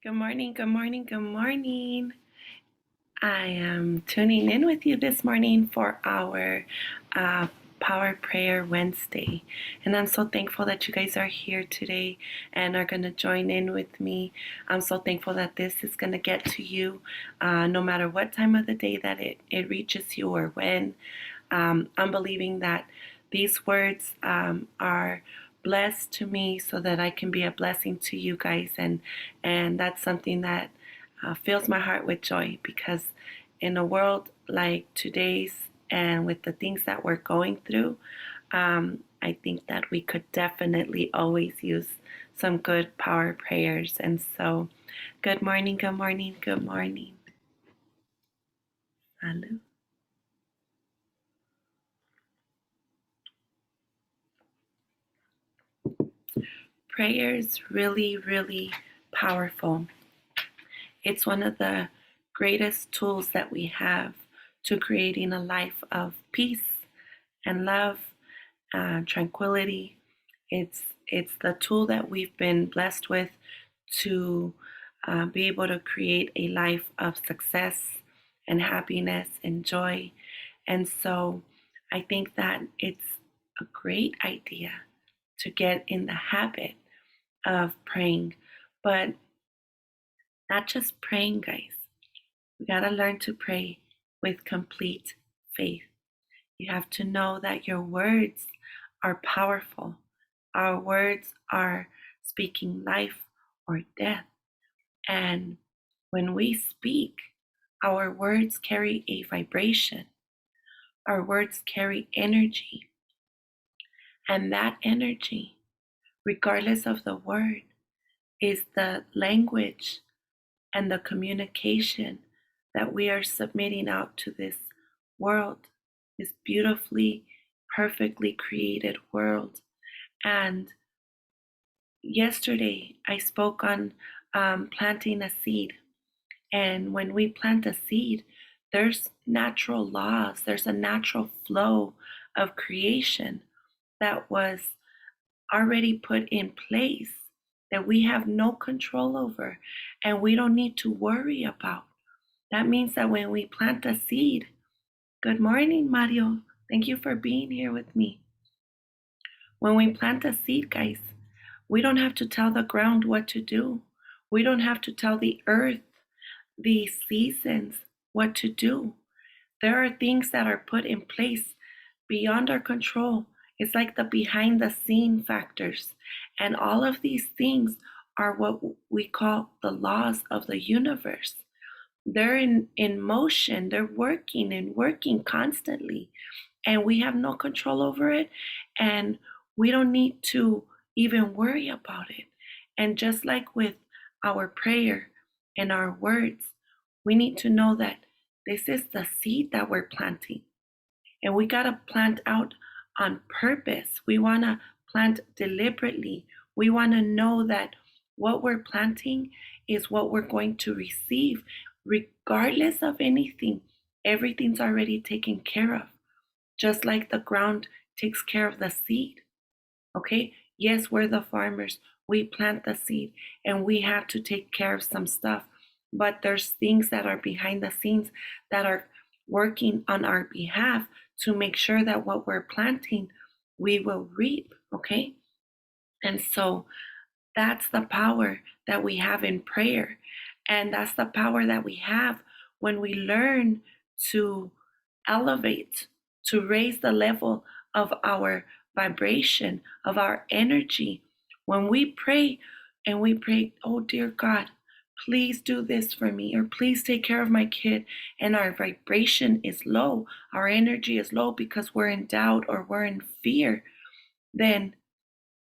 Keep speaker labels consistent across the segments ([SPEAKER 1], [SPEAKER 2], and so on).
[SPEAKER 1] Good morning, good morning, good morning. I am tuning in with you this morning for our Power Prayer Wednesday. And I'm so thankful that you guys are here today and are going to join in with me. I'm so thankful that this is going to get to you no matter what time of the day that it reaches you or when. I'm believing that these words are blessed to me so that I can be a blessing to you guys, and that's something that fills my heart with joy, because in a world like today's and with the things that we're going through, I think that we could definitely always use some good power prayers. And so, good morning, good morning, good morning. Salud. Prayer is really, really powerful. It's one of the greatest tools that we have to creating a life of peace and love, tranquility. It's the tool that we've been blessed with to be able to create a life of success and happiness and joy. And so I think that it's a great idea to get in the habit of praying, but not just praying, guys. We got to learn to pray with complete faith. You have to know that your words are powerful. Our words are speaking life or death. And when we speak, our words carry a vibration. Our words carry energy. And that energy, regardless of the word, is the language and the communication that we are submitting out to this world, this beautifully, perfectly created world. And yesterday I spoke on planting a seed. And when we plant a seed, there's natural laws, there's a natural flow of creation that was already put in place that we have no control over and we don't need to worry about. That means that when we plant a seed, good morning, Mario. Thank you for being here with me. When we plant a seed, guys, we don't have to tell the ground what to do. We don't have to tell the earth, the seasons, what to do. There are things that are put in place beyond our control. It's like the behind the scene factors. And all of these things are what we call the laws of the universe. They're in motion, they're working and working constantly. And we have no control over it. And we don't need to even worry about it. And just like with our prayer and our words, we need to know that this is the seed that we're planting. And we got to plant out on purpose. We want to plant deliberately. We want to know that what we're planting is what we're going to receive, regardless of anything. Everything's already taken care of, just like the ground takes care of the seed. Okay? Yes, we're the farmers. We plant the seed and we have to take care of some stuff. But there's things that are behind the scenes that are working on our behalf to make sure that what we're planting, we will reap. Okay? And so that's the power that we have in prayer. And that's the power that we have when we learn to elevate, to raise the level of our vibration, of our energy. When we pray and we pray, oh dear God, please do this for me, or please take care of my kid, and our vibration is low, our energy is low because we're in doubt or we're in fear, then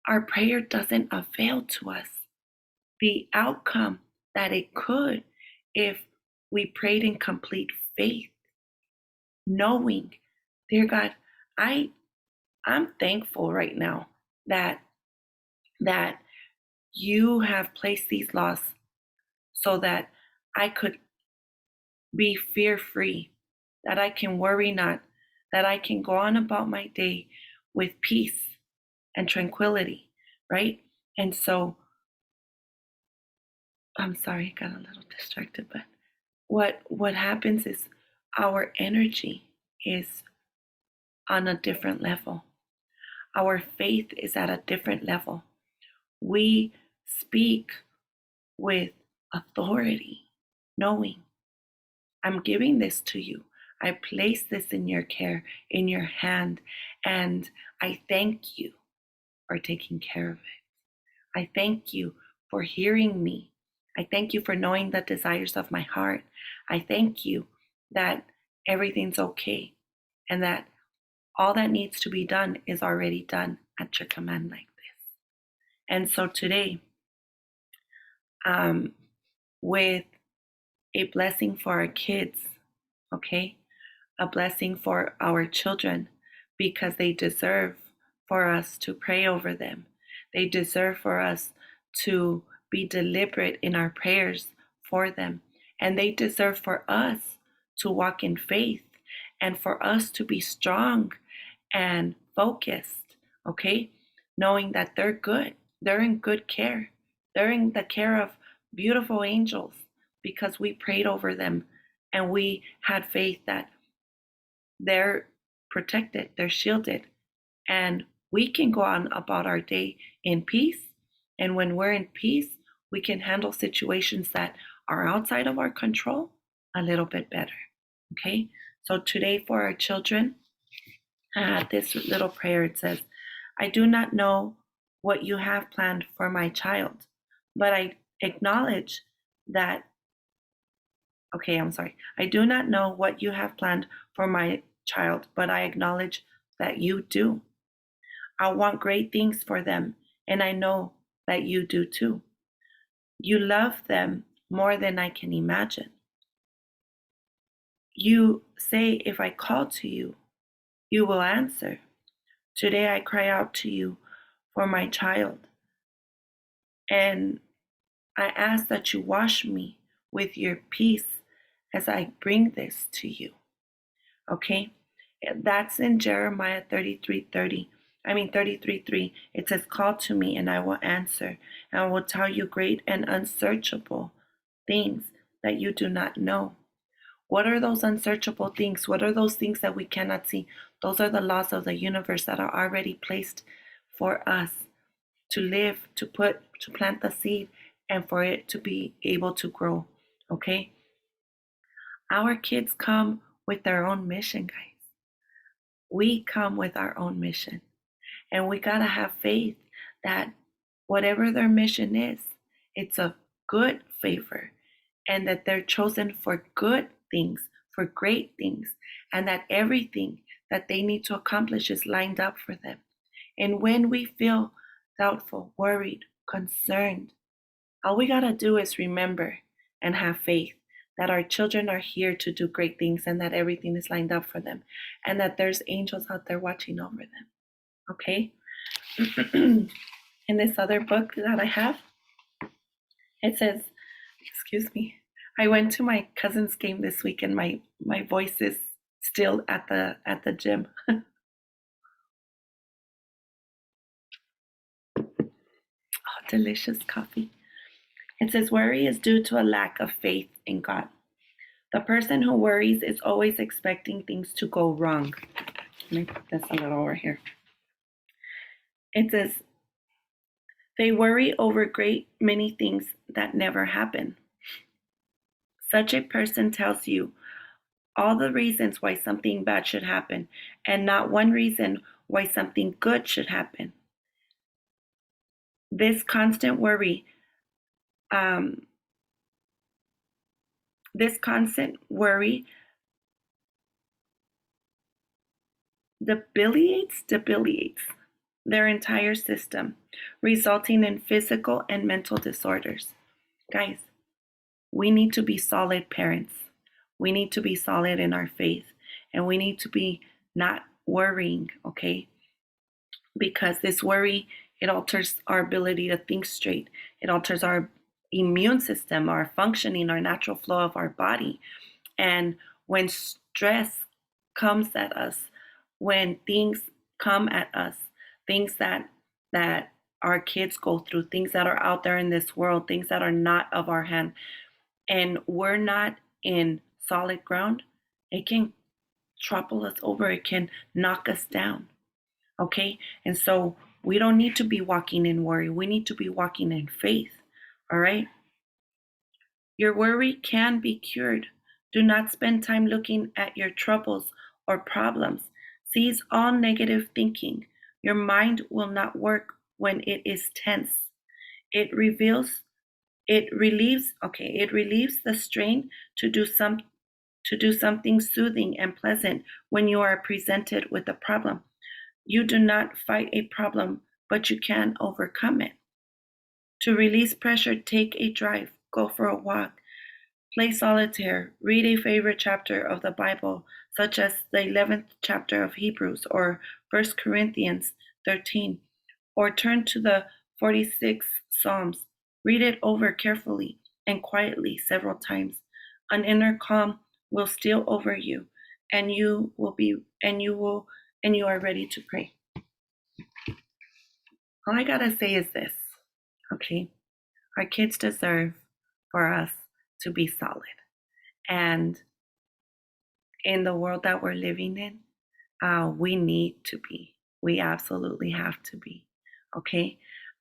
[SPEAKER 1] our prayer doesn't avail to us the outcome that it could if we prayed in complete faith, knowing, dear God, I'm thankful right now that that you have placed these laws so that I could be fear free, that I can worry not, that I can go on about my day with peace and tranquility, right? And so I'm sorry, I got a little distracted, but what happens is our energy is on a different level. Our faith is at a different level. We speak with authority, knowing I'm giving this to you. I place this in your care, in your hand, and I thank you for taking care of it. I thank you for hearing me. I thank you for knowing the desires of my heart. I thank you that everything's okay and that all that needs to be done is already done at your command like this. And so today, um, with a blessing for our kids, okay? A blessing for our children because they deserve for us to pray over them. They deserve for us to be deliberate in our prayers for them. And they deserve for us to walk in faith and for us to be strong and focused, okay? Knowing that they're good, they're in good care, they're in the care of beautiful angels because we prayed over them and we had faith that they're protected, they're shielded, and we can go on about our day in peace. And when we're in peace, we can handle situations that are outside of our control a little bit better. Okay? So today for our children, this little prayer, it says, I do not know what you have planned for my child, but I acknowledge that, okay, I'm sorry. I do not know what you have planned for my child, but I acknowledge that you do. I want great things for them, and I know that you do too. You love them more than I can imagine. You say, if I call to you, you will answer. Today I cry out to you for my child, and I ask that you wash me with your peace as I bring this to you. Okay? That's in Jeremiah 33:3. It says, call to me and I will answer, and I will tell you great and unsearchable things that you do not know. What are those unsearchable things? What are those things that we cannot see? Those are the laws of the universe that are already placed for us to live, to plant the seed, and for it to be able to grow. Okay? Our kids come with their own mission, guys. We come with our own mission. And we got to have faith that whatever their mission is, it's a good favor and that they're chosen for good things, for great things, and that everything that they need to accomplish is lined up for them. And when we feel doubtful, worried, concerned, all we got to do is remember and have faith that our children are here to do great things and that everything is lined up for them and that there's angels out there watching over them. Okay? In this other book that I have, it says, excuse me, I went to my cousin's game this week and my voice is still at the gym. Oh, delicious coffee. It says worry is due to a lack of faith in God. The person who worries is always expecting things to go wrong. Let me put this a little over here. It says they worry over great many things that never happen. Such a person tells you all the reasons why something bad should happen and not one reason why something good should happen. This constant worry, um, debilitates their entire system, resulting in physical and mental disorders. Guys, we need to be solid parents. We need to be solid in our faith, and we need to be not worrying, okay? Because this worry, it alters our ability to think straight. It alters our immune system, our functioning, our natural flow of our body. And when stress comes at us, when things come at us, things that our kids go through, things that are out there in this world, things that are not of our hand, and we're not in solid ground, it can topple us over, it can knock us down. Okay? And so we don't need to be walking in worry. We need to be walking in faith. All right? Your worry can be cured. Do not spend time looking at your troubles or problems. Cease all negative thinking. Your mind will not work when it is tense. It relieves the strain to do something soothing and pleasant when you are presented with a problem. You do not fight a problem, but you can overcome it. To release pressure, take a drive, go for a walk, play solitaire, read a favorite chapter of the Bible, such as the 11th chapter of Hebrews or 1 Corinthians 13, or turn to the 46th Psalms. Read it over carefully and quietly several times. An inner calm will steal over you, and you are ready to pray. All I gotta say is this, okay? Our kids deserve for us to be solid. And in the world that we're living in, we need to be. We absolutely have to be, okay?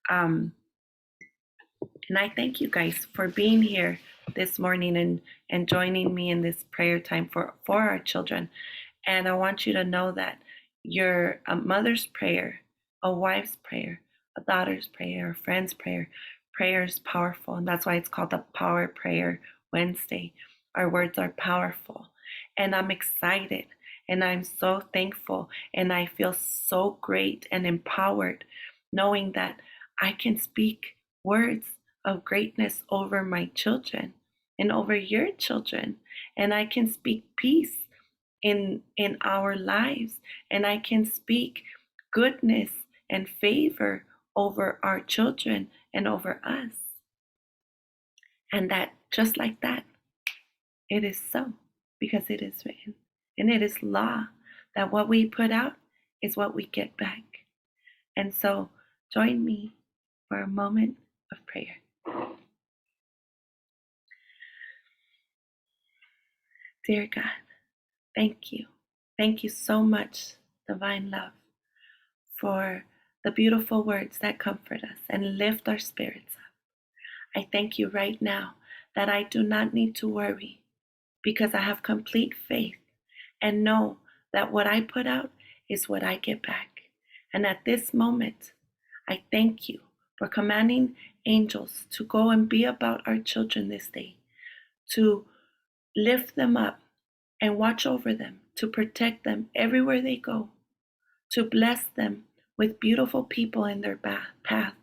[SPEAKER 1] And I thank you guys for being here this morning and joining me in this prayer time for our children. And I want you to know that a mother's prayer, a wife's prayer, a daughter's prayer, a friend's prayer is powerful. And that's why it's called the Power Prayer Wednesday. Our words are powerful. And I'm excited and I'm so thankful and I feel so great and empowered knowing that I can speak words of greatness over my children and over your children. And I can speak peace in our lives, and I can speak goodness and favor over our children and over us. And that just like that, it is so, because it is written. And it is law that what we put out is what we get back. And so join me for a moment of prayer. Dear God, thank you. Thank you so much, divine love, for the beautiful words that comfort us and lift our spirits up. I thank you right now that I do not need to worry because I have complete faith and know that what I put out is what I get back. And at this moment, I thank you for commanding angels to go and be about our children this day, to lift them up and watch over them, to protect them everywhere they go, to bless them with beautiful people in their path.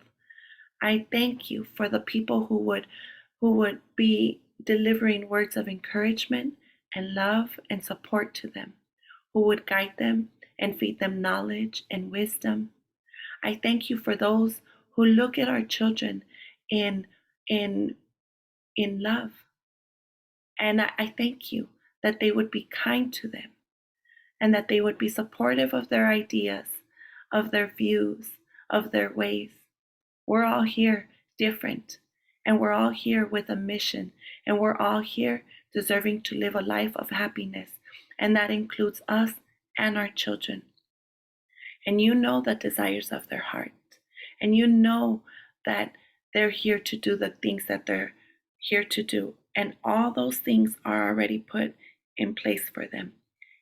[SPEAKER 1] I thank you for the people who would be delivering words of encouragement and love and support to them, who would guide them and feed them knowledge and wisdom. I thank you for those who look at our children in love. And I thank you that they would be kind to them and that they would be supportive of their ideas, of their views, of their ways. We're all here different, and we're all here with a mission, and we're all here deserving to live a life of happiness, and that includes us and our children. And you know the desires of their heart, and you know that they're here to do the things that they're here to do, and all those things are already put in place for them.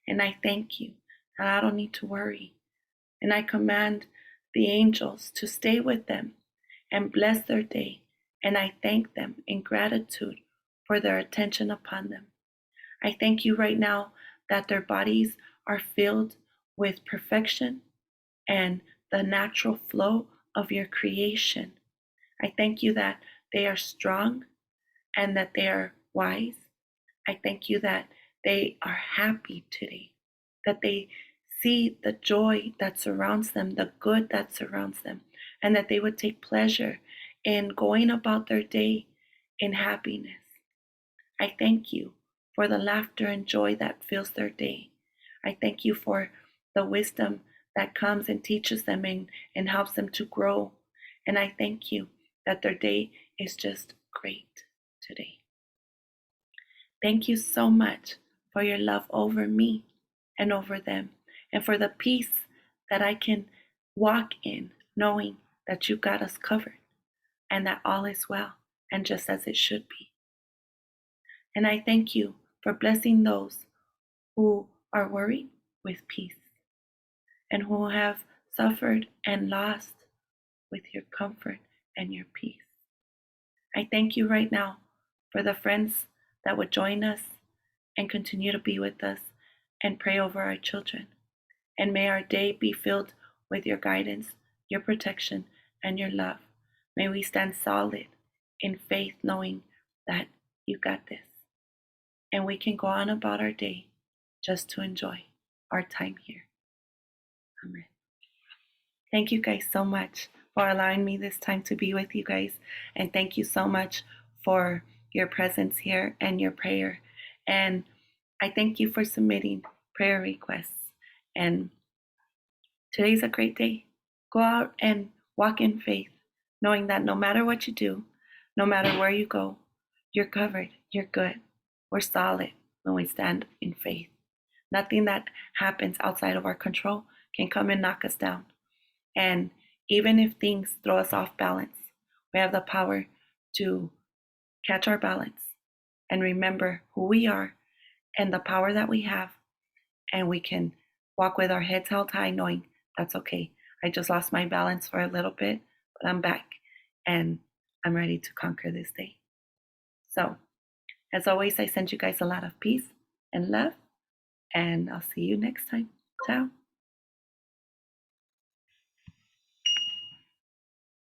[SPEAKER 1] And I thank you that I don't need to worry. And I command the angels to stay with them and bless their day. And I thank them in gratitude for their attention upon them. I thank you right now that their bodies are filled with perfection and the natural flow of your creation. I thank you that they are strong and that they are wise. I thank you that they are happy today, that they see the joy that surrounds them, the good that surrounds them, and that they would take pleasure in going about their day in happiness. I thank you for the laughter and joy that fills their day. I thank you for the wisdom that comes and teaches them and helps them to grow And I thank you that their day is just great today. Thank you so much for your love over me and over them, and for the peace that I can walk in, knowing that you got us covered and that all is well and just as it should be. And I thank you for blessing those who are worried with peace and who have suffered and lost with your comfort and your peace. I thank you right now for the friends that would join us and continue to be with us and pray over our children. And may our day be filled with your guidance, your protection, and your love. May we stand solid in faith, knowing that you got this. And we can go on about our day just to enjoy our time here. Amen. Thank you guys so much for allowing me this time to be with you guys. And thank you so much for your presence here and your prayer. And I thank you for submitting prayer requests. And today's a great day. Go out and walk in faith, knowing that no matter what you do, no matter where you go, you're covered, you're good. We're solid when we stand in faith. Nothing that happens outside of our control can come and knock us down. And even if things throw us off balance, we have the power to catch our balance and remember who we are and the power that we have. And we can walk with our heads held high, knowing that's okay. I just lost my balance for a little bit, but I'm back and I'm ready to conquer this day. So, as always, I send you guys a lot of peace and love, and I'll see you next time. Ciao.